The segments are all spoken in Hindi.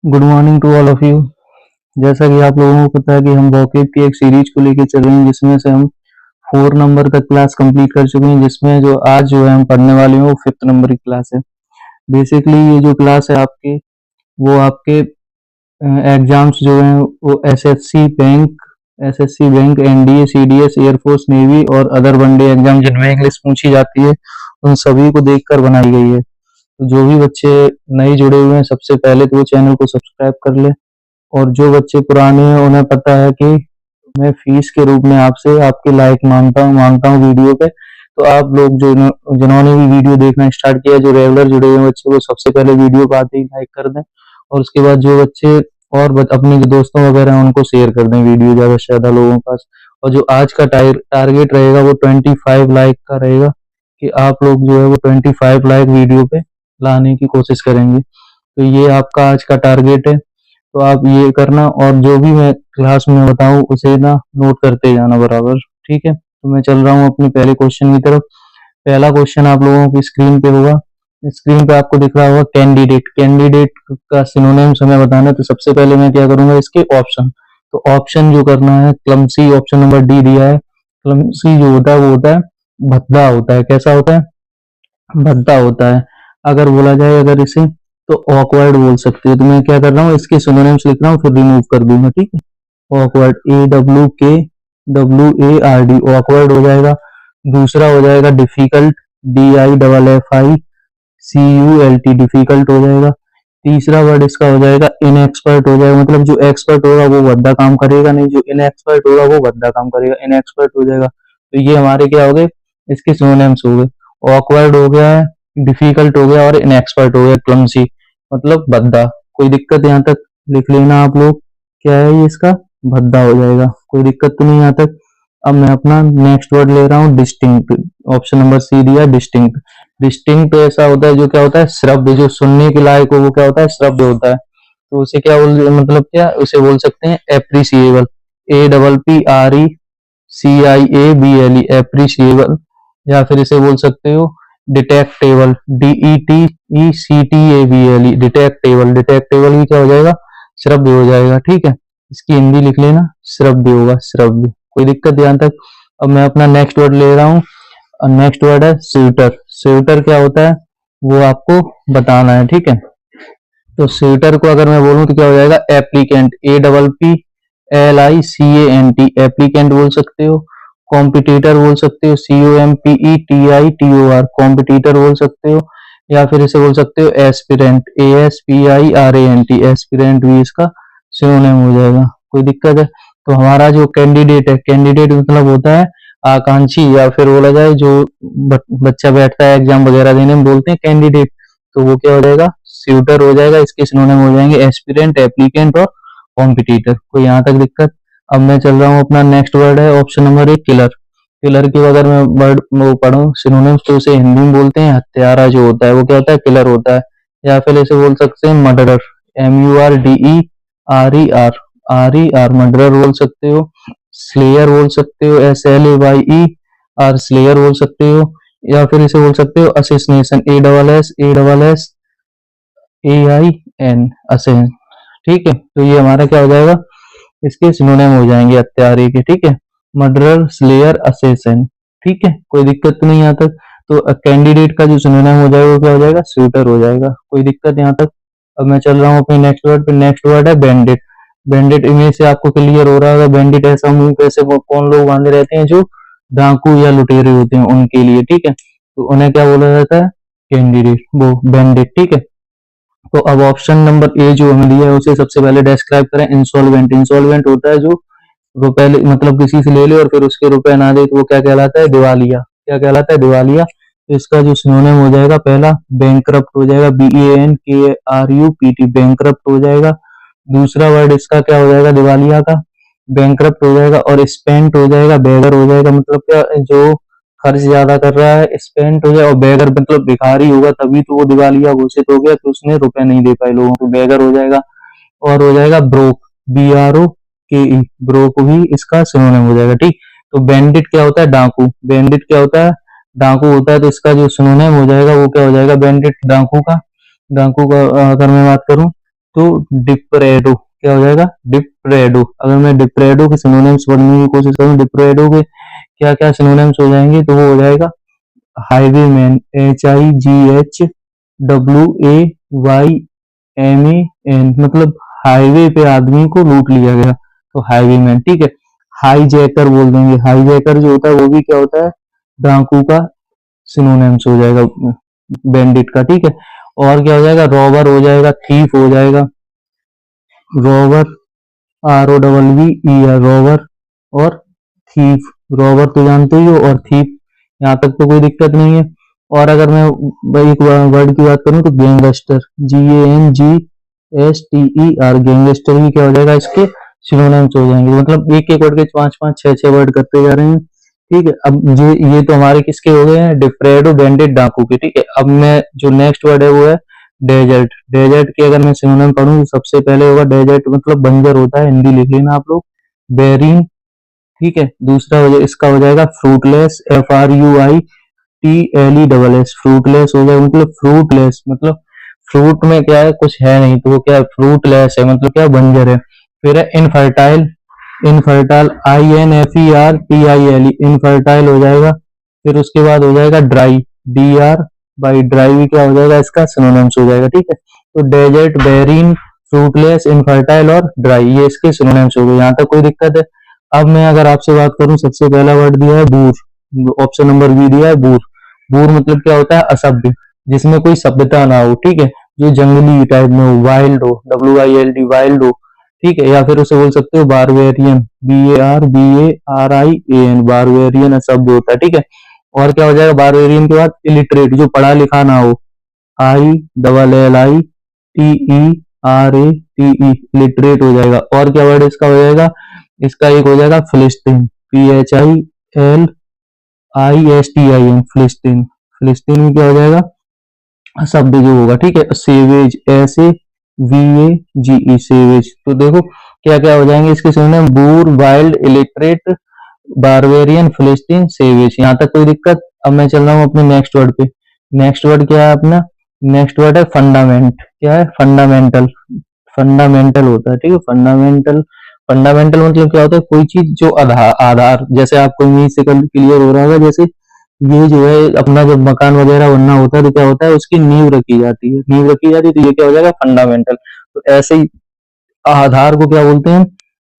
Good morning to all of you. जैसा कि आप लोगों को पता है कि हम वोकेब की एक सीरीज को लेके चल रहे हैं जिसमें से हम 4 नंबर तक क्लास कंप्लीट कर चुके हैं, जिसमें जो आज जो है हम पढ़ने वाले हैं वो 5th नंबर की क्लास है। बेसिकली ये जो क्लास है आपके वो आपके एग्जाम्स जो हैं वो SSC bank NDA CDS air force navy और अदर वनडे एग्जाम जिनमें इंग्लिश पूछी जाती है उन सभी को देखकर बनाई गई है। तो जो भी बच्चे नए जुड़े हुए हैं सबसे पहले तो वो चैनल को सब्सक्राइब कर ले, और जो बच्चे पुराने हैं उन्हें पता है कि मैं फीस के रूप में आपसे आपकी लाइक मांगता हूँ वीडियो पे। तो आप लोग जो जिन्होंने भी वीडियो देखना स्टार्ट किया, जो रेगुलर जुड़े हुए बच्चे, वो सबसे पहले वीडियो को आते ही लाइक कर दें, और उसके बाद जो बच्चे और अपने जो दोस्तों वगैरह हैं उनको शेयर कर दें वीडियो ज़्यादा से ज़्यादा लोगों के पास। और जो आज का टारगेट रहेगा वो 25 लाइक का रहेगा, कि आप लोग जो है वो 25 लाइक वीडियो पे लाने की कोशिश करेंगे। तो ये आपका आज का टारगेट है। तो आप ये करना, और जो भी मैं क्लास में बताऊँ उसे ना नोट करते जाना बराबर। ठीक है, तो मैं चल रहा हूँ अपने पहले क्वेश्चन की तरफ। पहला क्वेश्चन आप लोगों की स्क्रीन पे होगा। स्क्रीन पे आपको दिख रहा होगा कैंडिडेट। कैंडिडेट का सिनोनिम्स हमें बताना है, तो सबसे पहले मैं क्या करूंगा, इसके ऑप्शन। तो ऑप्शन जो करना है, क्लमसी ऑप्शन नंबर डी दिया है। क्लमसी जो होता है वो होता है भद्दा होता है। कैसा होता है? भद्दा होता है। अगर बोला जाए अगर इसे, तो ऑकवर्ड बोल सकते हो। तो मैं क्या कर रहा हूँ, इसके सिनोनिम्स लिख रहा हूँ फिर रिमूव कर दूंगा। ठीक है, ऑकवर्ड AWKWARD ऑकवर्ड हो जाएगा। दूसरा हो जाएगा डिफिकल्ट, DIFFICULT डिफिकल्ट हो जाएगा। तीसरा वर्ड इसका हो जाएगा इनएक्सपर्ट हो जाएगा, मतलब जो एक्सपर्ट होगा वो भद्दा काम करेगा नहीं, जो इनएक्सपर्ट होगा वो भद्दा काम करेगा, इनएक्सपर्ट हो जाएगा। तो ये हमारे क्या हो गए, इसके सिनोनिम्स हो गए। ऑकवर्ड हो गया है, डिफिकल्ट हो गया और इनएक्सपर्ट हो गया। क्लमसी मतलब भद्दा। कोई दिक्कत यहाँ तक? लिख लेना आप लोग, क्या है ये इसका? भद्दा हो जाएगा। कोई दिक्कत तो नहीं यहाँ तक? अब मैं अपना नेक्स्ट वर्ड ले रहा हूँ डिस्टिंक्ट। ऑप्शन नंबर सी दिया डिस्टिंक्ट। डिस्टिंक्ट ऐसा होता है जो क्या होता है, श्रव्य, जो सुनने के लायक हो वो क्या होता है, श्रव्य होता है। तो उसे क्या बोल, मतलब क्या उसे बोल सकते हैं, एप्रिसिएबल। APPRECIABLE appreciable. या फिर इसे बोल सकते हो डिटेक्टेबल, DETECTABLE डिटेक्टेबल। डिटेक्टेबल भी क्या हो जाएगा, श्रव्य हो जाएगा। ठीक है, इसकी हिंदी लिख लेना, श्रव्य होगा, श्रव्य। कोई दिक्कत यहाँ तक? अब मैं अपना नेक्स्ट वर्ड ले रहा हूँ। नेक्स्ट वर्ड है स्यूटर। स्यूटर क्या होता है वो आपको बताना है। ठीक है, तो स्यूटर को अगर मैं बोलूँ तो क्या हो जाएगा, एप्लीकेंट, APPLICANT एप्लीकेंट बोल सकते हो। कॉम्पिटिटर बोल सकते हो, COMPETITOR कॉम्पिटिटर बोल सकते हो। या फिर इसे बोल सकते हो एस्पिरेंट, ASPIRANT एस्पिरेंट भी इसका सिनोनिम हो जाएगा। कोई दिक्कत है? तो हमारा जो कैंडिडेट है, कैंडिडेट मतलब होता है आकांक्षी, या फिर बोला जाए जो बच्चा बैठता है एग्जाम वगैरह देने में बोलते हैं कैंडिडेट, तो वो क्या हो जाएगा, स्यूटर हो जाएगा। इसके सिनोनिम हो जाएंगे एस्पिरेंट, एप्लीकेंट और कॉम्पिटिटर। कोई यहाँ तक दिक्कत? अब मैं चल रहा हूँ, अपना नेक्स्ट वर्ड है option number a killer. Killer की अगर मैं वर्ड वो पढ़ूँ सिनोनिम्स, तो उसे हिंदी में बोलते हैं हत्यारा। जो होता है वो क्या होता है, किलर होता है। या फिर इसे बोल सकते हैं मर्डरर, MURDERER मर्डरर बोल सकते हो। स्लेयर बोल सकते हो, SLAYER स्लेयर बोल सकते हो। या फिर इसे बोल सकते हो असिस्नेशन, ASSASSAIN असेन। ठीक है, तो ये हमारा क्या हो जाएगा, इसके सिनोनिम हो जाएंगे हत्यारे के। ठीक है, मर्डरर, स्लेयर, असेसन। ठीक है, कोई दिक्कत तो नहीं यहाँ तक? तो कैंडिडेट का जो सिनोनिम हो जाएगा वो क्या हो जाएगा, शूटर हो जाएगा। कोई दिक्कत यहाँ तक? अब मैं चल रहा हूँ अपने नेक्स्ट वर्ड पे। नेक्स्ट वर्ड है बैंडिट। बैंडिट इमेज से आपको क्लियर हो रहा होगा, बैंडिट ऐसा मुंह कैसे कौन लोग बांधे रहते हैं, जो डाकू या लुटेरे होते हैं उनके लिए। ठीक है, तो उन्हें क्या बोला जाता है, कैंडिडेट, वो बैंडिट। ठीक है, तो अब ऑप्शन नंबर ए जो हमें दिया है उसे सबसे पहले डिस्क्राइब करें। इंसॉल्वेंट। इंसॉल्वेंट होता है जो रुपए मतलब किसी से ले ले और फिर उसके रुपए ना दे, तो वो क्या कहलाता है, दिवालिया। क्या कहलाता है, दिवालिया। तो इसका जो सिनोनिम हो जाएगा, पहला बैंकरप्ट हो जाएगा, BANKRUPT बैंकरप्ट हो जाएगा। दूसरा वर्ड इसका क्या हो जाएगा, दिवालिया का बैंकरप्ट हो जाएगा। और स्पेंट हो जाएगा, बेगर हो जाएगा। मतलब क्या, जो खर्च ज्यादा कर रहा है स्पेंट हो जाए, और बेगर मतलब भिखारी होगा तभी तो वो दिवालिया घोषित हो गया, तो उसने रुपए नहीं दे पाए लोगों को, बेगर हो जाएगा। और हो जाएगा ब्रोक, BROKE ब्रोक भी इसका सिनोनिम हो जाएगा। ठीक, तो बैंडिट क्या होता है, डाकू। बैंडिट क्या होता है, डाकू होता है। तो इसका जो सिनोनिम हो जाएगा वो क्या हो जाएगा, बैंडिट, डाकू का। डाकू का अगर मैं बात करूं तो डिप्रेडो क्या हो जाएगा, डिप्रेडो। अगर मैं डिप्रेडो के सिनोनिम्स पढ़ने की कोशिश करूँ, डिप्रेडो के क्या क्या सिनोनिम्स हो जाएंगे, तो वो हो जाएगा हाईवेमैन, HIGHWAYMAN, मतलब हाईवे पे आदमी को लूट लिया गया, तो हाईवेमैन। ठीक है, हाईजैकर बोल देंगे, हाईजैकर जो होता है वो भी क्या होता है, डाकू का सिनोनिम्स हो जाएगा बैंडिट का। ठीक है, और क्या हो जाएगा, रॉबर हो जाएगा, थीफ हो जाएगा, रॉबर ROVVER, रॉबर और थीफ। रॉबर तो जानते ही हो, और थीफ, यहाँ तक तो कोई दिक्कत नहीं है। और अगर मैं एक वर्ड की बात करूँ तो गैंगस्टर, GANGSTER, गैंगस्टर भी क्या हो जाएगा, इसके सिनोनिम्स हो जाएंगे। मतलब एक एक वर्ड के पांच पांच छह छह वर्ड करते जा रहे हैं। ठीक है, अब ये तो हमारे किसके हो गए हैं, डिफ्रेडो, बैंडिट, डाकू के। ठीक है, अब मैं जो नेक्स्ट वर्ड है वो है डेजर्ट। डेजर्ट के अगर मैं सिनोनिम पढ़ूं तो सबसे पहले होगा, डेजर्ट मतलब बंजर होता है, हिंदी लिख लेना आप लोग, बेरिंग। ठीक है, दूसरा इसका हो जाएगा फ्रूटलेस, FRUITLESS, फ्रूटलेस हो जाएगा, मतलब फ्रूटलेस मतलब फ्रूट में क्या है, कुछ है नहीं, तो वो क्या है, फ्रूटलेस है, मतलब क्या, बंजर है। फिर है इनफर्टाइल, इनफर्टाइल INFERTILE, इनफर्टाइल हो जाएगा। फिर उसके बाद हो जाएगा ड्राई, DRY, ड्राई भी क्या हो जाएगा, इसका सिनोनिम्स हो जाएगा। ठीक है, तो डेजर्ट, बेरिन, फ्रूटलेस, इनफर्टाइल और ड्राई, ये इसके सिनोनिम्स हो गए। यहाँ तक कोई दिक्कत है? अब मैं अगर आपसे बात करूं, सबसे पहला वर्ड दिया है बूर, ऑप्शन नंबर बी दिया है बूर। बूर मतलब क्या होता है, असभ्य, जिसमें कोई सभ्यता ना हो। ठीक है, जो जंगली टाइप में हो, वाइल्ड हो, WILD, वाइल्ड हो। ठीक है, या फिर उसे बोल सकते हो बारवेरियन, BARBARIAN, बारवेरियन असभ्य होता है। ठीक है, और क्या हो जाएगा बारवेरियन के बाद, इलिटरेट, जो पढ़ा लिखा ना हो, ILLITERATE, लिटरेट हो जाएगा। और क्या वर्ड इसका हो जाएगा, इसका एक हो जाएगा फिलिस्तीन, PHILISTIN, फिलिस्तीन। फिलिस्तीन में क्या हो जाएगा, शब्द जो होगा। ठीक है, सेवेज, SAVAGE, सेवेज। तो देखो क्या क्या हो जाएंगे इसके सिनोनिम, बूर, वाइल्ड, इलिटरेट, बारवेरियन, फिलिस्तीन, सेवेज। यहाँ तक कोई दिक्कत? अब मैं चल रहा हूँ अपने नेक्स्ट वर्ड पे। नेक्स्ट वर्ड क्या है अपना, नेक्स्ट वर्ड है फंडामेंट। क्या है, फंडामेंटल, फंडामेंटल होता है। ठीक है, फंडामेंटल, फंडामेंटल मतलब क्या होता है, कोई चीज जो आधार, आधार, जैसे आपको इंग्लिश से क्लियर हो रहा होगा, जैसे ये जो है अपना जब मकान वगैरह बनना होता है तो क्या होता है, उसकी नींव रखी जाती है, नींव रखी जाती है, तो ये क्या हो जाएगा, फंडामेंटल। तो ऐसे ही आधार को क्या बोलते हैं,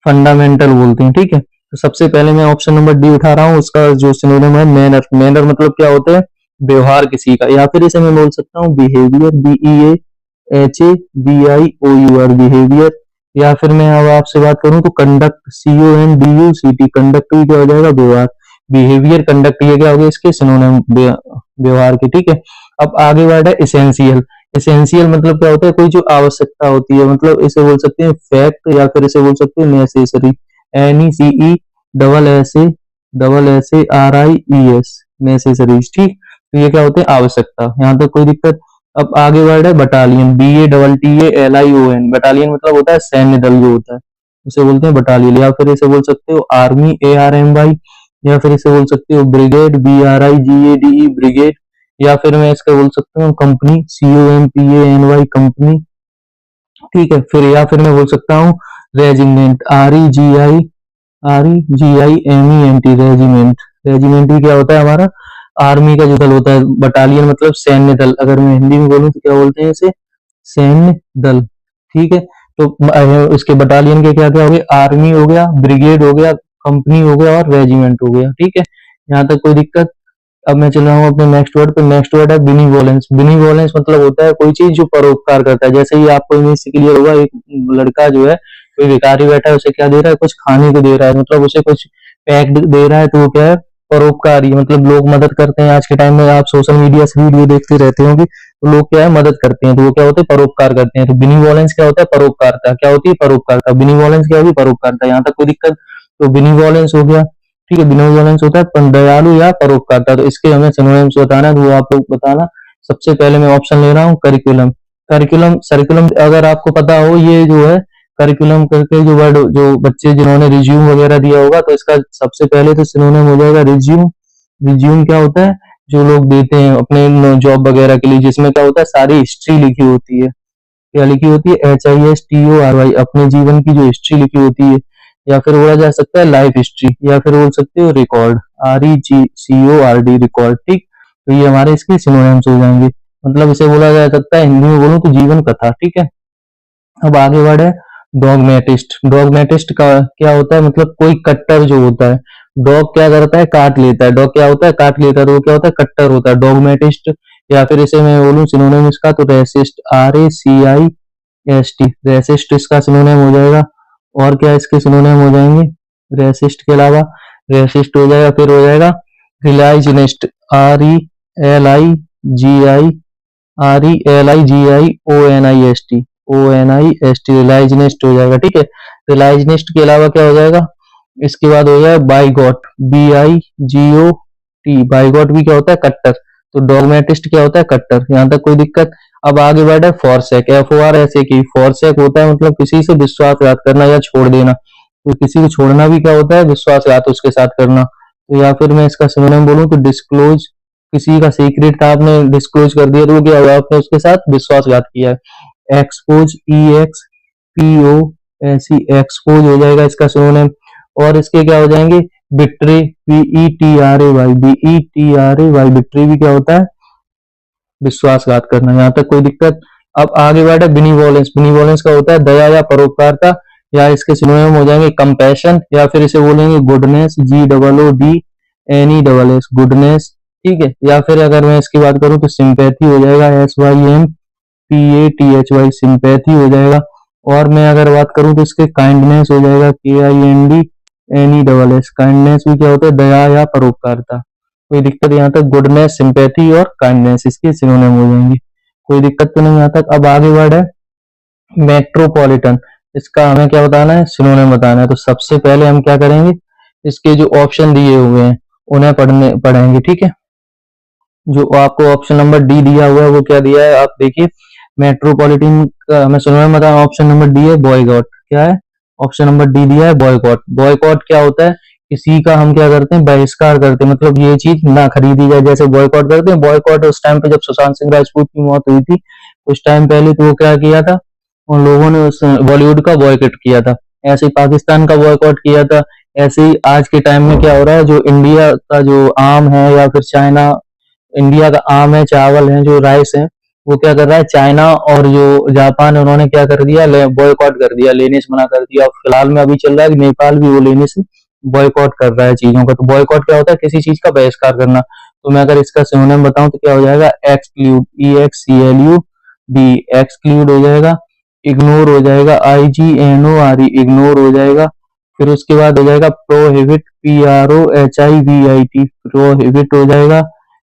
फंडामेंटल बोलते हैं। ठीक है, तो सबसे पहले मैं ऑप्शन नंबर डी उठा रहा हूँ, उसका जो सिनोनिम है मैनर। मैनर मतलब क्या होता है, व्यवहार किसी का, या फिर इसे मैं बोल सकता हूँ बिहेवियर, BEHAVIOUR, बिहेवियर। या फिर मैं अब आपसे बात करूं तो कंडक्ट, CONDUCT, कंडक्ट भी क्या हो जाएगा, व्यवहार। बिहेवियर, कंडक्ट, ये क्या हो गया इसके सिनोनिम, व्यवहार के। ठीक है, अब आगे वर्ड है इसेंशियल। इसेंशियल मतलब क्या होता है, कोई जो आवश्यकता होती है, मतलब इसे बोल सकते हैं फैक्ट, या फिर इसे बोल सकते हैं नेसेसरी, NECE RIES, नेसेसरीज। ठीक, तो ये क्या होते हैं, आवश्यकता। यहाँ तक कोई दिक्कत? अब आगे वर्ड है बटालियन, BATTALION, बटालियन मतलब होता है सैन्य दल जो होता है, उसे बोलते हैं बटालियन। या फिर इसे बोल सकते हो आर्मी, ARMY, या फिर इसे बोल सकते हो ब्रिगेड, BRIGADE, ब्रिगेड। या फिर मैं इसका बोल सकता हूँ कंपनी, COMPANY, कंपनी। ठीक है, फिर या फिर मैं बोल सकता हूँ रेजिमेंट, REGIMENT, रेजिमेंट। रेजिमेंट भी क्या होता है हमारा, आर्मी का जो दल होता है। बटालियन मतलब सैन्य दल, अगर मैं हिंदी में बोलूँ तो क्या बोलते हैं इसे, सैन्य दल। ठीक है, तो इसके बटालियन के क्या क्या हो गए, आर्मी हो गया, ब्रिगेड हो गया, कंपनी हो गया और रेजिमेंट हो गया। ठीक है, यहाँ तक कोई दिक्कत? अब मैं चल रहा हूँ अपने नेक्स्ट वर्ड पे। नेक्स्ट वर्ड है बिनीवोलेंस। बिनीवोलेंस मतलब होता है कोई चीज जो परोपकार करता है। जैसे ही आपको इंग्लिश से क्लियर होगा, एक लड़का जो है, कोई भिखारी बैठा है, उसे क्या दे रहा है, कुछ खाने को दे रहा है, मतलब उसे कुछ पैक्ड दे रहा है, तो वो क्या है, परोपकारी। मतलब लोग मदद करते हैं, आज के टाइम में आप सोशल मीडिया से वीडियो देखते रहते होंगे, तो लोग क्या है, मदद करते हैं, तो वो क्या होते हैं, परोपकार करते हैं। तो बिनीवोलेंस क्या होता है, परोपकारता। क्या होती है, परोपकारता। बिनीवोलेंस क्या होगी, परोपकारता। यहाँ तक कोई दिक्कत? तो बिनीवोलेंस हो गया। ठीक है, बिनीवोलेंस होता है दयालु या परोपकारता। तो इसके हमें सिनोनिम्स बताना है, तो वो आप लोग बताना। सबसे पहले मैं ऑप्शन ले रहा हूँ करिकुलम। करिकुलम, सर्कुलम, अगर आपको पता हो, ये जो है करिकुलम करके जो वर्ड, जो बच्चे जिन्होंने रिज्यूम वगैरह दिया होगा, तो इसका सबसे पहले तो सिनोनिम हो जाएगा रिज्यूम। रिज्यूम क्या होता है, जो लोग देते हैं अपने जॉब वगैरह के लिए, जिसमें क्या होता है, सारी हिस्ट्री लिखी होती है। क्या लिखी होती है, HISTORY, अपने जीवन की जो हिस्ट्री लिखी होती है, या फिर बोला जा सकता है लाइफ हिस्ट्री, या फिर बोल सकते हो रिकॉर्ड, RECORD, रिकॉर्ड। ठीक, तो ये हमारे इसके सिनोनिम्स हो जाएंगे। मतलब इसे बोला जा सकता है, हिंदी में बोलूं तो जीवन कथा। ठीक है, अब आगे बढ़े, डॉगमेटिस्ट। डॉगमेटिस्ट का क्या होता है, मतलब कोई कट्टर जो होता है। डॉग क्या करता है, काट लेता है। डॉग क्या होता है, काट लेता है, तो वो क्या होता है, कट्टर होता है, डॉगमेटिस्ट। या फिर इसे मैं बोलूं सिनोनिम इसका, तो रेसिस्ट, RACIST, रेसिस्ट इसका सिनोनिम हो जाएगा। और क्या इसके सिनोनिम हो जाएंगे, रेसिस्ट के अलावा, रेसिस्ट हो जाएगा, फिर हो जाएगा रिलाइजनिस्ट, RELIGIONIST, रिलाइजनिस्ट हो जाएगा। ठीक है, रिलाइजनिस्ट के अलावा क्या हो जाएगा, इसके बाद हो जाएगा बाइगॉट, BIGOT, बाइगॉट भी क्या होता है, कट्टर। तो डॉगमेटिस्ट क्या होता है, कट्टर। यहाँ तक कोई दिक्कत। अब आगे बढ़े, फॉरसेक, FORSAK, फॉरसेक होता है मतलब किसी से विश्वासघात करना या छोड़ देना। तो किसी को छोड़ना भी क्या होता है, विश्वासघात उसके साथ करना। तो या फिर मैं इसका सिनोनिम बोलूं तो डिस्क्लोज, किसी का सीक्रेट था आपने डिस्क्लोज कर दिया, तो क्या हुआ, आपने उसके साथ विश्वासघात किया है। एक्सपोज, EXPOSE, एक्सपोज हो जाएगा इसका सिनोनिम। और इसके क्या हो जाएंगे, बिट्रे, BETRAY, बिट्रे भी क्या होता है, विश्वासघात करना। यहाँ तक कोई दिक्कत। अब आगे बढ़े, बिनीवोलेंस। बिनीवोलेंस का होता है दया या परोपकारता, या इसके सिनोनिम हो जाएंगे कंपैशन, या फिर इसे बोलेंगे गुडनेस, GOODNESS, गुडनेस। ठीक है, या फिर अगर मैं इसकी बात करूं तो सिंपैथी हो जाएगा, SYMPATHY, सिंपैथी हो जाएगा। और मैं अगर बात करूं तो इसके काइंडनेस हो जाएगा, KINDNESS, काइंडनेस भी क्या होता है, दया या परोपकारता। कोई दिक्कत यहाँ तक, गुडनेस, सिंपैथी और काइंडनेस इसके सिनोनिम हो जाएंगे। कोई दिक्कत तो नहीं यहाँ तक। अब आगे वर्ड है मेट्रोपॉलिटन। इसका हमें क्या बताना है, सिनोनिम बताना है। तो सबसे पहले हम क्या करेंगे, इसके जो ऑप्शन दिए हुए हैं उन्हें पढ़ेंगे। ठीक है, जो आपको ऑप्शन नंबर डी दिया हुआ है वो क्या दिया है, आप देखिए। मेट्रोपॉलिटन का हमें सिनोनिम बताना, ऑप्शन नंबर डी है बॉयकॉट। क्या है, ऑप्शन नंबर डी दिया है बॉयकॉट। बॉयकॉट क्या होता है, किसी का हम क्या करते हैं, बहिष्कार करते हैं, मतलब ये चीज ना खरीदी जाए, जैसे बॉयकॉट करते हैं। बॉयकॉट उस टाइम पे जब सुशांत सिंह राजपूत की मौत हुई थी, उस टाइम पहले तो वो क्या किया था, उन लोगों ने उस बॉलीवुड का बॉयकॉट किया था। ऐसे ही पाकिस्तान का बॉयकॉट किया था। ऐसे ही आज के टाइम में क्या हो रहा है, जो इंडिया का जो आम है, या फिर चाइना, इंडिया का आम है, चावल है, जो राइस है, वो क्या कर रहा है, चाइना और जो जापान है उन्होंने क्या कर दिया, बॉयकॉट कर दिया, लेने से मना कर दिया। फिलहाल में अभी चल रहा है कि नेपाल भी वो लेने से बॉयकॉट कर रहा है चीजों का। तो बॉयकॉट क्या होता है, किसी चीज का बहिष्कार करना। तो मैं अगर इसका सिनोनिम बताऊं तो क्या हो जाएगा, एक्सक्लूड, EXCLUD, एक्सक्लूड हो जाएगा। इग्नोर हो जाएगा, IGNORE, इग्नोर हो जाएगा। फिर उसके बाद हो जाएगा प्रोहिबिट, PROHIBIT, प्रोहिबिट हो जाएगा।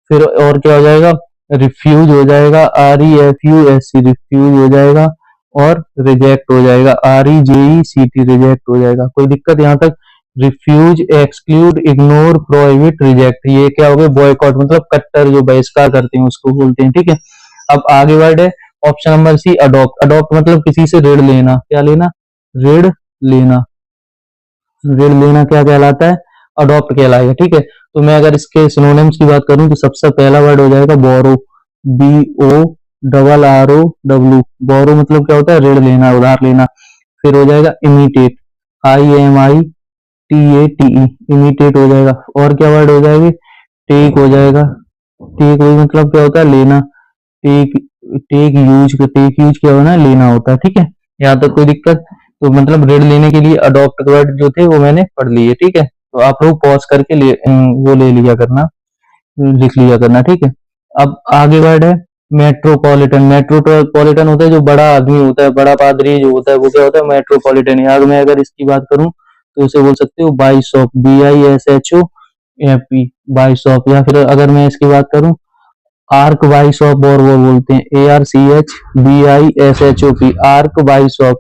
फिर और क्या हो जाएगा, रिफ्यूज हो जाएगा, REFUSE, रिफ्यूज हो जाएगा। और रिजेक्ट हो जाएगा, REJECT, रिजेक्ट हो जाएगा। कोई दिक्कत यहाँ तक। Refuse, exclude, ignore, prohibit, reject, ये क्या हो गए, बॉयकॉट, मतलब कट्टर जो बहिष्कार करते हैं उसको बोलते हैं। ठीक है, अब आगे वर्ड है option number C, adopt. Adopt मतलब किसी से ऋण लेना। क्या लेना, ऋण लेना। ऋण लेना क्या कहलाता है, अडॉप्ट कहलाएगा। ठीक है, तो मैं अगर इसके सिनोनिम्स की बात करूं तो सबसे पहला वर्ड हो जाएगा बोरो, BORROW, बोरो मतलब क्या होता है, ऋण लेना, उधार लेना। फिर हो जाएगा इमिटेट, IMITATE, इमिटेट हो जाएगा। और क्या वर्ड हो जाएगी, टेक हो जाएगा। टेक मतलब क्या होता है, लेना। टेक, टेक यूज क्या होना, लेना होता है। ठीक है, यहाँ तक कोई दिक्कत। तो मतलब ऋण लेने के लिए अडॉप्ट वर्ड जो थे वो मैंने पढ़ लिए। ठीक है, तो आप लोग पॉज करके वो ले लिया करना, लिख लिया करना। ठीक है, अब आगे वर्ड है मेट्रोपॉलिटन। मेट्रोपॉलिटन होता है जो बड़ा आदमी होता है, बड़ा पादरी जो होता है, वो क्या होता है, मेट्रोपॉलिटन। यार मैं अगर इसकी बात करूं तो उसे बोल सकते हो बाइशॉप, BISHOP, बाइशॉप। या फिर अगर मैं इसकी बात करूं, आर्क बाइशॉप, और वो बोलते हैं ARCHBISHOP, आर्क बाइशॉप।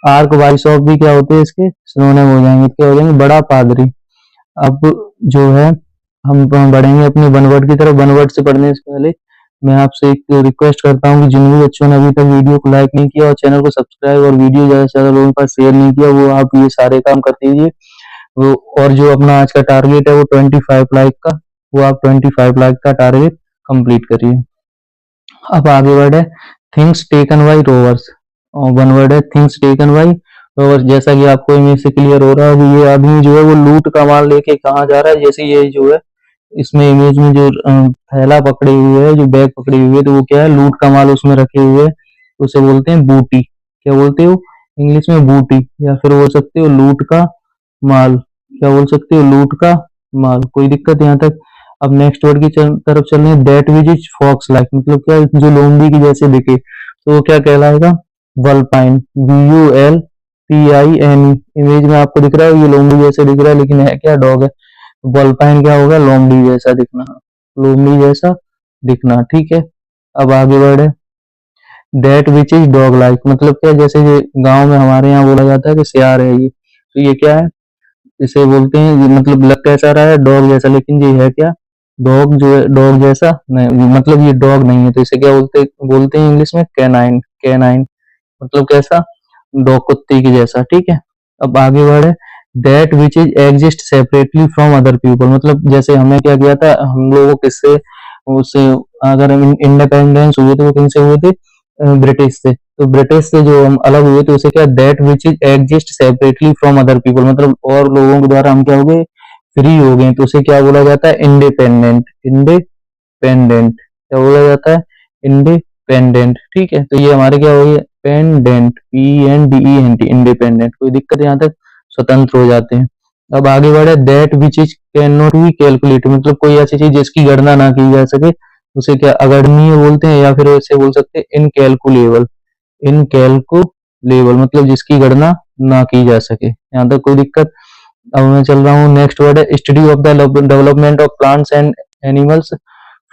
आर्क बाइशॉप भी क्या होते हैं, इसके सिनोनिम हो जाएंगे, क्या हो जाएंगे, बड़ा पादरी। अब जो है हम बढ़ेंगे अपने बनवर्ड की तरफ। बनवर्ड से पढ़ने से पहले मैं आपसे एक रिक्वेस्ट करता हूँ कि जिन भी बच्चों ने अभी तक वीडियो को लाइक नहीं किया और चैनल को सब्सक्राइब और वीडियो ज्यादा से ज्यादा लोगों के पास शेयर नहीं किया, वो आप ये सारे काम कर दीजिए। वो और जो अपना आज का टारगेट है वो 25 लाइक का, वो आप 25 लाइक का टारगेट कंप्लीट करिए। अब आगे वर्ड है things taken by rovers. One word है थिंग्स टेकन बाई। और जैसा कि आपको इमेज से क्लियर हो रहा है कि ये आदमी जो है वो लूट का माल लेके कहाँ जा रहा है। जैसे ये जो है इसमें इमेज में जो थैला पकड़े हुए है, जो बैग पकड़े हुए है, तो वो क्या है, लूट का माल उसमें रखे हुए है। उसे बोलते हैं बूटी। क्या बोलते हो इंग्लिश में? बूटी। या फिर बोल सकते हो लूट का माल। क्या बोल सकते हो? लूट का माल। कोई दिक्कत यहाँ तक? अब नेक्स्ट वर्ड की तरफ चल रहे हैं। That which is fox like, मतलब क्या, जो लोमड़ी की जैसे दिखे तो वो क्या कहलाएगा? वल्पाइन। VULPINE। इमेज में आपको दिख रहा है ये लोमड़ी जैसे दिख रहा है, लेकिन है क्या? डॉग है। वल्पाइन क्या होगा? लोमड़ी जैसा दिखना। लोमड़ी जैसा दिखना, ठीक है। अब आगे वर्ड है that which is dog like, मतलब क्या, जैसे ये गांव में हमारे यहाँ बोला जाता है कि सियार है ये, तो ये क्या है? इसे बोलते हैं, ये मतलब लग कैसा रहा है? डॉग जैसा, लेकिन ये है क्या? डॉग जो है, डॉग जैसा नहीं, मतलब ये डॉग नहीं है, तो इसे क्या बोलते बोलते हैं इंग्लिश में? कैनाइन। कैनाइन मतलब कैसा? डॉग, कुत्ते की जैसा, ठीक है। अब आगे वर्ड है that which is exist separately from other people, मतलब जैसे हमने क्या किया था, हम लोगों किससे उससे अगर इंडिपेंडेंस हुए थे वो किनसे हुए थे? ब्रिटिश से। तो ब्रिटिश से जो हम अलग हुए तो उसे क्या? That which is exist separately from other people, मतलब और लोगों के द्वारा हम क्या हो गए? फ्री हो गए, तो उसे क्या बोला जाता है? इंडिपेंडेंट। इंडिपेंडेंट क्या बोला जाता है? इंडिपेंडेंट, ठीक है। तो ये हमारे क्या हो गए? Pendant, PENDENT, independent. कोई दिक्कत यहाँ तक? स्वतंत्र हो जाते हैं। अब आगे बढ़े that which is can not be calculated, मतलब कोई ऐसी चीज जिसकी गणना ना की जा सके उसे क्या? अगणनीय बोलते हैं, या फिर ऐसे बोल सकते हैं इनकैलकुलेबल। इनकैलकुलेबल मतलब जिसकी गणना ना की जा सके। यहाँ तक कोई दिक्कत? अब मैं चल रहा हूँ नेक्स्ट वर्ड है study of the development of plants and animals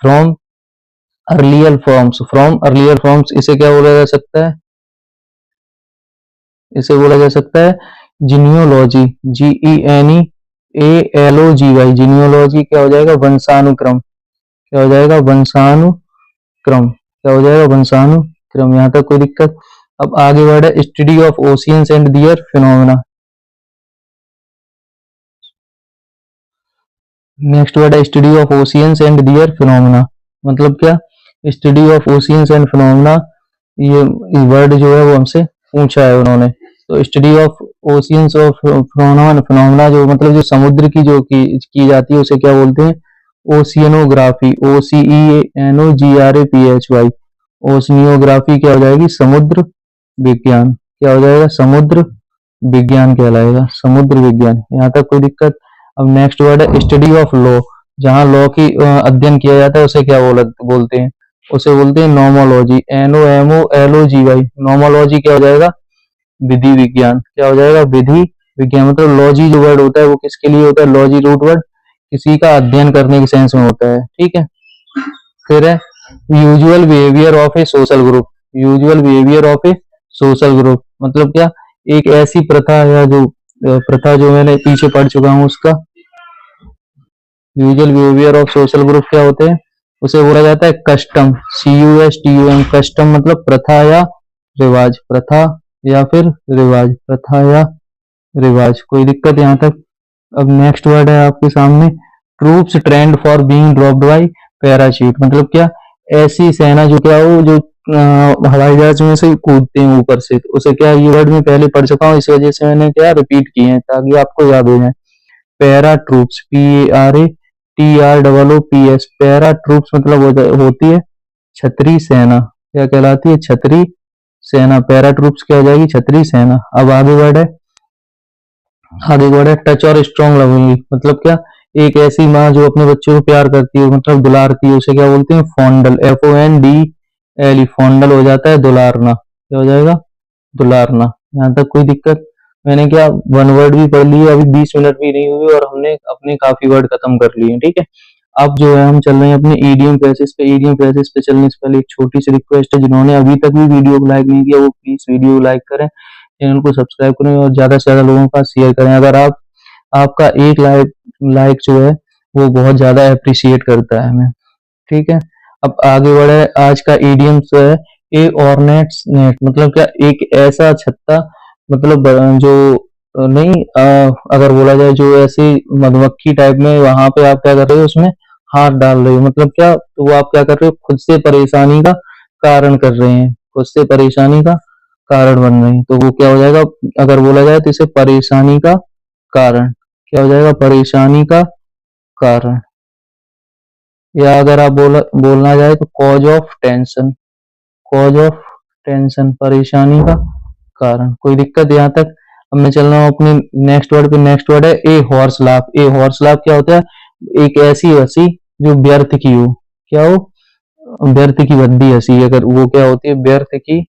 from earlier forms. From earlier forms इसे क्या बोला जा सकता है? इसे बोला जा सकता है जीनियोलॉजी। GENEALOGY। जीनियोलॉजी क्या हो जाएगा? वंशानुक्रम। क्या हो जाएगा? वंशानुक्रम। क्या हो जाएगा? वंशानुक्रम। यहाँ तक कोई दिक्कत? अब आगे वर्ड है study of oceans and their phenomena. Next word है study of oceans and their phenomena, मतलब क्या? Study of oceans and phenomena, ये वर्ड जो है वो हमसे पूछा है उन्होंने। तो study of oceans of phenomena, phenomena जो मतलब जो समुद्र की जो की जाती है उसे क्या बोलते हैं? ओशियनोग्राफी। OCENOGRAPHY। ओशिनियोग्राफी क्या हो जाएगी? समुद्र विज्ञान। क्या हो जाएगा? समुद्र विज्ञान कहलाएगा, समुद्र विज्ञान। यहाँ तक कोई दिक्कत? अब नेक्स्ट वर्ड है स्टडी ऑफ लॉ। जहाँ लॉ की अध्ययन किया जाता है उसे क्या बोलते हैं? उसे बोलते हैं नोमोलॉजी। NOMOLOGY। नोमोलॉजी क्या हो जाएगा? विधि विज्ञान। क्या हो जाएगा? विधि विज्ञान। मतलब लॉजी जो वर्ड होता है वो किसके लिए होता है? लॉजी रूट वर्ड किसी का अध्ययन करने के सेंस में होता है, ठीक है। फिर है usual behaviour of A social group. Usual behaviour of A social group मतलब क्या? एक ऐसी प्रथा या जो प्रथा जो मैंने पीछे पढ़ चुका हूँ उसका। Usual behaviour of social group क्या होते हैं? उसे बोला जाता है कस्टम। CUSTUM। कस्टम मतलब प्रथा या रिवाज। प्रथा या फिर रिवाज। प्रथा या रिवाज। कोई दिक्कत यहाँ तक? अब नेक्स्ट वर्ड है आपके सामने troops trained for being dropped by parachute, मतलब क्या? ऐसी सेना जो क्या हो जो हवाई जहाज में से कूदते हैं ऊपर से, तो उसे क्या? ये वर्ड मैं पहले पढ़ चुका हूँ, इस वजह से मैंने क्या रिपीट किए हैं ताकि आपको याद हो जाए। Para troops, PARATROOPS। Para troops मतलब होती है छतरी सेना। क्या कहलाती है? छतरी सेना। पैरा ट्रूप्स क्या हो जाएगी? छतरी सेना। अब आगे वर्ड है टच और स्ट्रॉन्ग लविंग, मतलब क्या? एक ऐसी माँ जो अपने बच्चों को प्यार करती है, मतलब दुलारती है, उसे क्या बोलते हैं? फॉन्डल। FONDLE। फॉन्डल हो जाता है दुलारना। क्या हो जाएगा? दुलारना। यहाँ तक कोई दिक्कत? मैंने क्या वन वर्ड भी पढ़ लिए, अभी 20 मिनट भी नहीं हुए और हमने अपने काफी वर्ड खत्म कर लिए, ठीक है। अब जो है हम चल रहे हैं अपने ईडीएम फ्रेजेस पे। ईडीएम फ्रेजेस पे चलने से पहले एक छोटी सी रिक्वेस्ट है, जिन्होंने अभी तक भी वीडियो को लाइक नहीं किया वो प्लीज वीडियो को लाइक करें, चैनल को सब्सक्राइब करें और ज्यादा से ज्यादा लोगों के पास शेयर करें। अगर आपका एक लाइक जो है वो बहुत ज्यादा अप्रिशिएट करता है हमें, ठीक है। अब आगे बढ़े, आज का ईडीएम जो है ए ऑर्नेट्स नेट, मतलब क्या? एक ऐसा छत्ता, मतलब जो नहीं अगर बोला जाए जो ऐसी मधुमक्खी टाइप में, वहां पे आप क्या कर रहे हो? उसमें हाथ डाल रहे हो, मतलब क्या? तो वो आप क्या कर रहे हो? खुद से परेशानी का कारण कर रहे हैं। खुद से परेशानी का कारण बन रही हैं। तो वो क्या हो जाएगा, अगर बोला जाए तो इसे परेशानी का कारण, क्या हो जाएगा, परेशानी का कारण। या अगर आप बोलना जाए तो cause of tension, cause of tension, परेशानी का कारण। कोई दिक्कत यहाँ तक? अब मैं चल रहा हूँ अपनी नेक्स्ट वर्ड पे। नेक्स्ट वर्ड है a horse laugh. A horse laugh क्या होता है, एक ऐसी हंसी जो व्यर्थ की हो। क्या हो, व्यर्थ की भद्दी हंसी। अगर वो क्या होती है, व्यर्थ की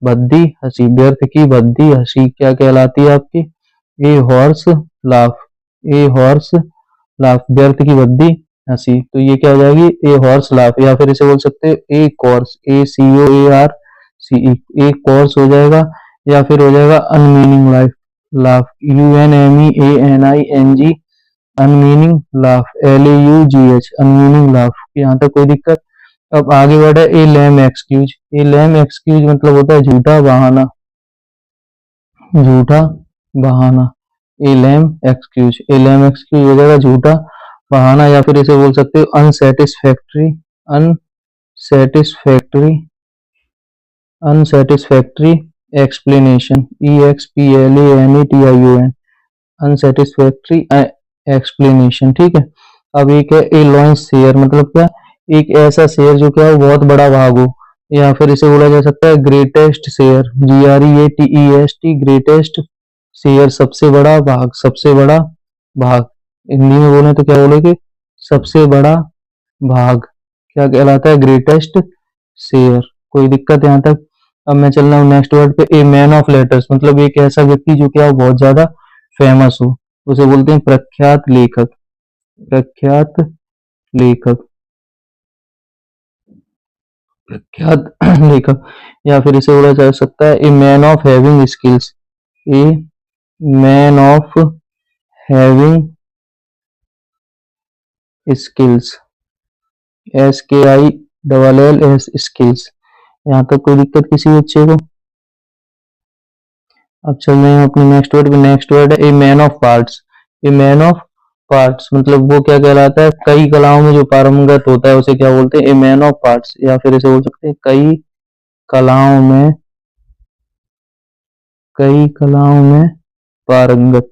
भद्दी हंसी। व्यर्थ की भद्दी हंसी क्या कहलाती है आपकी, a horse laugh. A horse laugh, व्यर्थ की भद्दी हंसी। तो ये क्या हो जाएगी, ए हॉर्स लाफ। या फिर इसे बोल सकते हैं a coarse, a C O A R C E, a coarse हो जाएगा। या फिर हो जाएगा unmeaning life laugh, U N M E A N I N G, unmeaning laugh, L A U G H, unmeaning laugh. यहाँ तक कोई दिक्कत? अब आगे बढ़े, a lame excuse. A lame excuse मतलब होता है झूठा बहाना, झूठा बहाना। A lame excuse, a lame excuse हो जाएगा झूठा बहाना। या फिर इसे बोल सकते हो unsatisfactory, unsatisfactory, unsatisfactory explanation, E X P L A N E T I O N, unsatisfactory explanation. ठीक है। अब एक है ए लॉन्च शेयर, मतलब क्या, एक ऐसा शेयर जो क्या हो बहुत बड़ा भाग हो। या फिर इसे बोला जा सकता है greatest share, G R E A T E S T, greatest share, सबसे बड़ा भाग, सबसे बड़ा भाग। हिंदी में बोले तो क्या बोलेगे, सबसे बड़ा भाग क्या कहलाता है, ग्रेटेस्ट शेयर। कोई दिक्कत यहाँ तक? अब मैं चल रहा हूँ नेक्स्ट वर्ड पे, ए मैन ऑफ लेटर्स, मतलब एक ऐसा व्यक्ति जो क्या बहुत ज्यादा फेमस हो, उसे बोलते हैं प्रख्यात लेखक, प्रख्यात लेखक, प्रख्यात लेखक। या फिर इसे बोला जा सकता है a man of having skills, a man of having skills, S K I double L S, skills. यहाँ तक कोई दिक्कत किसी बच्चे को? अब चल रहे हैं अपने नेक्स्ट वर्ड पे। नेक्स्ट वर्ड है a man of parts. A man of parts मतलब वो क्या कहलाता है, कई कलाओं में जो पारंगत होता है उसे क्या बोलते हैं, ए मैन ऑफ पार्ट्स। या फिर इसे बोल सकते हैं कई कलाओं में, कई कलाओं में पारंगत,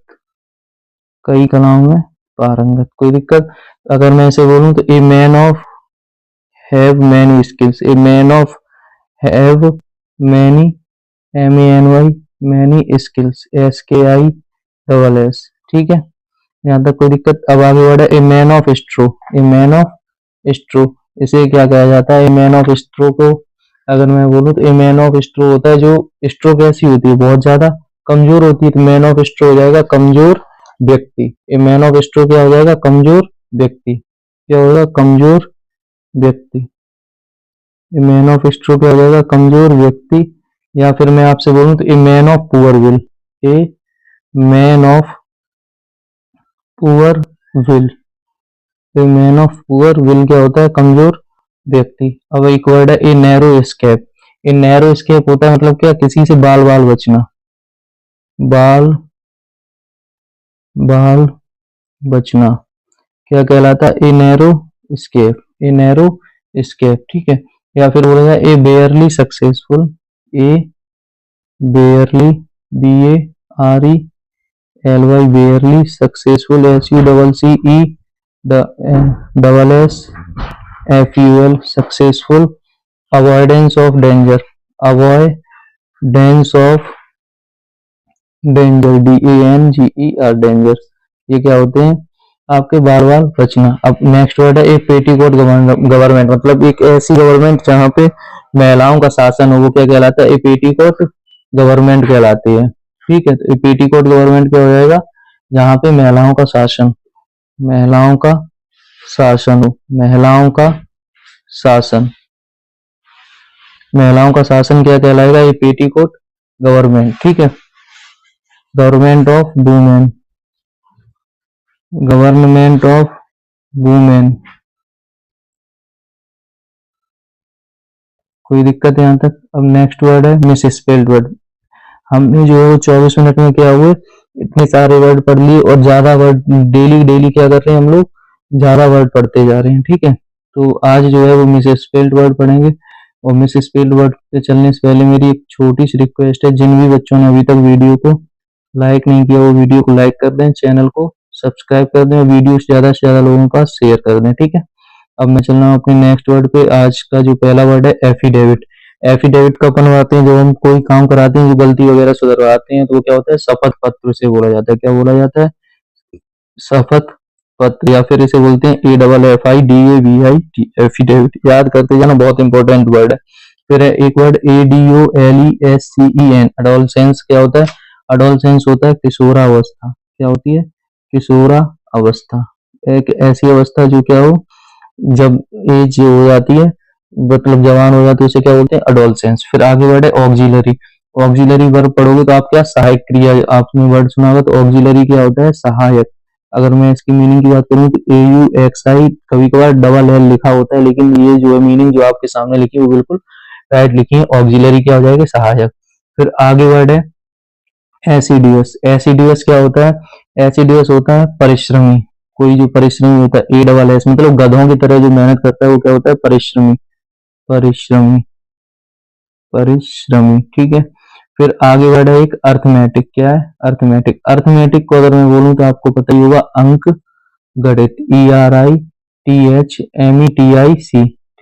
कई कलाओं में पारंगत। कोई दिक्कत? अगर मैं इसे बोलूं तो a man of have many skills, a man of have many, M A N Y, many skills, S K I double S. ठीक है, यहाँ तक कोई दिक्कत? अब आगे बढ़े, a man of straw. A man of straw, इसे क्या कहा जाता है, ए मैन ऑफ स्ट्रो को अगर मैं बोलूँ तो ए मैन ऑफ स्ट्रो होता है जो, स्ट्रो कैसी होती है, बहुत ज्यादा कमजोर होती है। तो मैन ऑफ स्ट्रो हो जाएगा कमजोर व्यक्ति। ए मैन ऑफ स्ट्रो क्या हो जाएगा, कमजोर व्यक्ति। क्या होगा, कमजोर व्यक्ति। ए मैन ऑफ स्ट्रो क्या हो जाएगा, कमजोर व्यक्ति। या फिर मैं आपसे बोलूं तो a man of poor will, A man of poor will, A man of poor will क्या होता है, कमजोर व्यक्ति। अब एक वर्ड है a narrow escape. A narrow escape होता है मतलब क्या, किसी से बाल बाल बचना, बाल बाल बचना क्या कहलाता है, a narrow escape, a narrow escape. ठीक है। या फिर बोला जाए a barely successful, a barely, B A R E L Y, barely successful, S U double C E double S F U L, successful. Avoidance of danger, avoidance of danger, D A N G E R, danger. ये क्या होते हैं, आपके बार बार बचना। अब नेक्स्ट वर्ड है ए पेटीकोट गवर्नमेंट, मतलब एक ऐसी गवर्नमेंट जहां पे महिलाओं का शासन हो, वो क्या कहलाता है, ए पेटीकोट गवर्नमेंट कहलाती है। ठीक है। तो ए पेटीकोट गवर्नमेंट क्या हो जाएगा, जहां पे महिलाओं का शासन, महिलाओं का शासन हो, महिलाओं का शासन, महिलाओं का शासन क्या कहलाएगा, ये पेटीकोट गवर्नमेंट। ठीक है। Government of women, government of women. कोई दिक्कत यहाँ तक? अब नेक्स्ट वर्ड है मिस स्पेल्ड वर्ड। हमने जो है 24 मिनट में क्या हुए, इतने सारे वर्ड पढ़ लिए और ज्यादा वर्ड डेली डेली क्या कर रहे हैं हम लोग, ज्यादा वर्ड पढ़ते जा रहे हैं। ठीक है। तो आज जो है वो मिस स्पेल्ड वर्ड पढ़ेंगे। और मिस स्पेल्ड वर्ड पे चलने से पहले मेरी एक छोटी सी रिक्वेस्ट है, जिन भी बच्चों ने अभी तक वीडियो को लाइक नहीं किया वो वीडियो को लाइक कर दें, चैनल को सब्सक्राइब कर दें और वीडियो ज़्यादा से ज़्यादा लोगों के पास शेयर कर दें, ठीक है। अब मैं चल रहा हूँ अपने नेक्स्ट वर्ड पे। आज का जो पहला वर्ड है एफिडेविट। एफिडेविट का अपन बनाते हैं जब हम कोई काम कराते हैं, जो गलती वगैरह सुधरवाते हैं, तो वो क्या होता है, शपथ पत्र से बोला जाता है। क्या बोला जाता है? शपथ पत्र, या फिर इसे बोलते हैं AFFIDAVIT, एफिडेविट। याद करते जाना, बहुत इंपॉर्टेंट वर्ड है। फिर है एक वर्ड ADOLESCEN, अडोलसेंस। क्या होता है? अडोलसेंस होता है किशोरावस्था। क्या होती है? किशोरा अवस्था। एक ऐसी अवस्था जो क्या हो, जब एज हो जाती है, मतलब जवान हो जाती है, उसे क्या बोलते हैं? अडोलसेंस। फिर आगे वर्ड है ऑक्सिलरी। ऑक्सिलरी वर्ब पढ़ोगे तो आप क्या, सहायक क्रिया, आपने वर्ड सुना होगा। तो ऑक्सिलरी क्या होता है? सहायक। अगर मैं इसकी मीनिंग की बात करूं तो AUXI, कभी कभार डबल एल लिखा होता है, लेकिन ये जो है मीनिंग जो आपके सामने लिखी है वो बिल्कुल राइट लिखी है। ऑक्सिलरी क्या हो जाएगा? सहायक। फिर आगे वर्ड है एसिडियस। एसिडियस क्या होता है? एसिडियस होता है परिश्रमी। कोई जो परिश्रमी होता है, ASS, मतलब गधों की तरह जो मेहनत करता है वो क्या होता है? परिश्रमी। परिश्रमी, परिश्रमी, ठीक है। फिर आगे वर्ड है एक अर्थमेटिक। क्या है? अर्थमेटिक। अर्थमेटिक को अगर मैं बोलूं तो आपको पता ही होगा, अंक गणित। ERITHMETIC,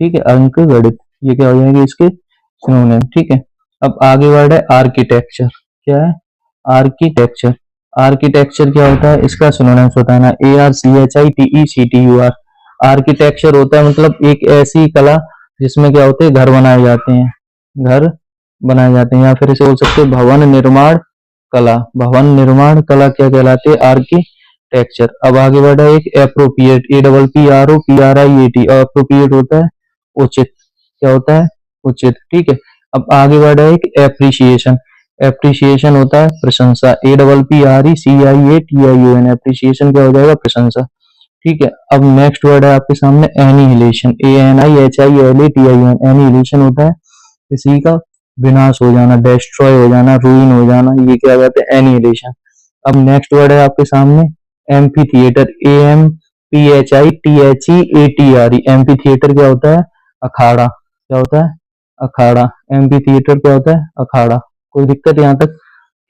ठीक है, अंक गणित। ये क्या हो जाएंगे इसके सिनोनिम, ठीक है। अब आगे वर्ड है आर्किटेक्चर। क्या है? आर्किटेक्चर। आर्किटेक्चर क्या होता है? इसका सिनोनिम्स होता है ना, ARCHITECTUR। आर्किटेक्चर होता है मतलब एक ऐसी कला जिसमें क्या होते हैं, घर बनाए जाते हैं। घर बनाए जाते हैं, या फिर इसे बोल सकते हैं भवन निर्माण कला। भवन निर्माण कला क्या कहलाते हैं? आर्किटेक्चर। अब आगे बढ़ा एक एप्रोप्रिएट। APPROPRIAT। एप्रोप्रिएट होता है उचित। क्या होता है? उचित, ठीक है। अब आगे बढ़ा एक एप्रिसिएशन। एप्रिसिएशन होता है प्रशंसा। APPRECIATION। एप्रिसिएशन क्या हो जाएगा? प्रशंसा, ठीक है। अब नेक्स्ट वर्ड है आपके सामने एनिहिलेशन। ANIHILATION। एनिहिलेशन होता है किसी का विनाश हो जाना, डेस्ट्रॉय हो जाना, रूइन हो जाना, ये क्या कहते हैं? एनिहिलेशन। अब नेक्स्ट वर्ड है आपके सामने amphi theatre. AMPHITHEATRE। Amphi theatre क्या होता है? अखाड़ा। क्या होता है? अखाड़ा। एम्फी थिएटर क्या होता है? अखाड़ा। कोई दिक्कत यहाँ तक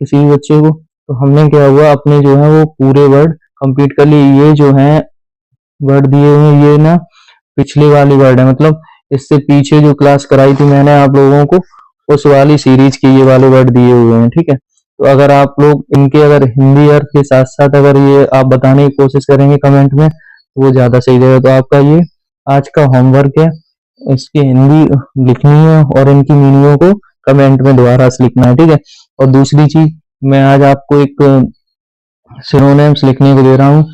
किसी भी बच्चे को? तो हमने क्या हुआ, अपने जो है वो पूरे वर्ड कंप्लीट कर लिए। ये जो है वर्ड दिए हुए हैं, ये ना पिछले वाली वर्ड है, मतलब इससे पीछे जो क्लास कराई थी मैंने आप लोगों को, उस वाली सीरीज के ये वाले वर्ड दिए हुए हैं, ठीक है। तो अगर आप लोग इनके अगर हिंदी अर्थ के साथ साथ अगर ये आप बताने की कोशिश करेंगे कमेंट में, तो वो ज्यादा सही रहेगा। तो आपका ये आज का होमवर्क है, इसकी हिंदी लिखनी है और इनकी मीनिंगों को कमेंट में दोबारा से लिखना है, ठीक है। और दूसरी चीज, मैं आज आपको एक सिनोनिम्स लिखने को दे रहा हूँ।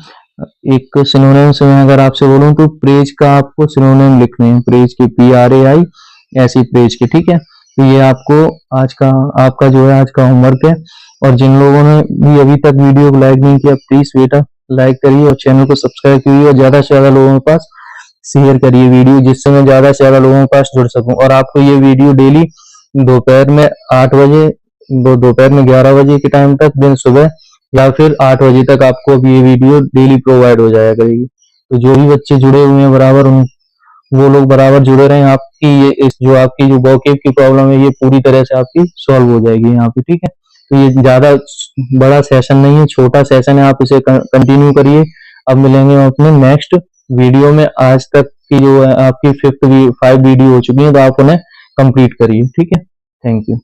एक सिनोनिम्स में अगर आपसे बोलूं तो प्रेज का आपको सिनोनिम लिखने हैं। प्रेज के PRAI, ऐसी प्रेज के, ठीक है। तो ये आपको आज का, आपका जो है आज का होमवर्क है। और जिन लोगों ने भी अभी तक वीडियो को लाइक नहीं किया, प्लीज बेटा लाइक करिए और चैनल को सब्सक्राइब करिए और ज्यादा से ज्यादा लोगों के पास शेयर करिए वीडियो, जिससे मैं ज्यादा से ज्यादा लोगों के पास जुड़ सकूं। और आपको ये वीडियो डेली दोपहर में 8 बजे, दोपहर में 11 बजे के टाइम तक, दिन सुबह या फिर 8 बजे तक आपको अब ये वीडियो डेली प्रोवाइड हो जाया करेगी। तो जो भी बच्चे जुड़े हुए हैं बराबर, उन वो लोग बराबर जुड़े रहें। आपकी ये इस जो आपकी जो वोकैब की प्रॉब्लम है, ये पूरी तरह से आपकी सॉल्व हो जाएगी यहाँ पे, ठीक है। तो ये ज्यादा बड़ा सेशन नहीं है, छोटा सेशन है, आप इसे कंटिन्यू करिए। अब मिलेंगे हम अपने नेक्स्ट वीडियो में। आज तक की जो है आपकी 5 वीडियो हो चुकी है, तो आप उन्हें कंप्लीट करिए, ठीक है। Thank you.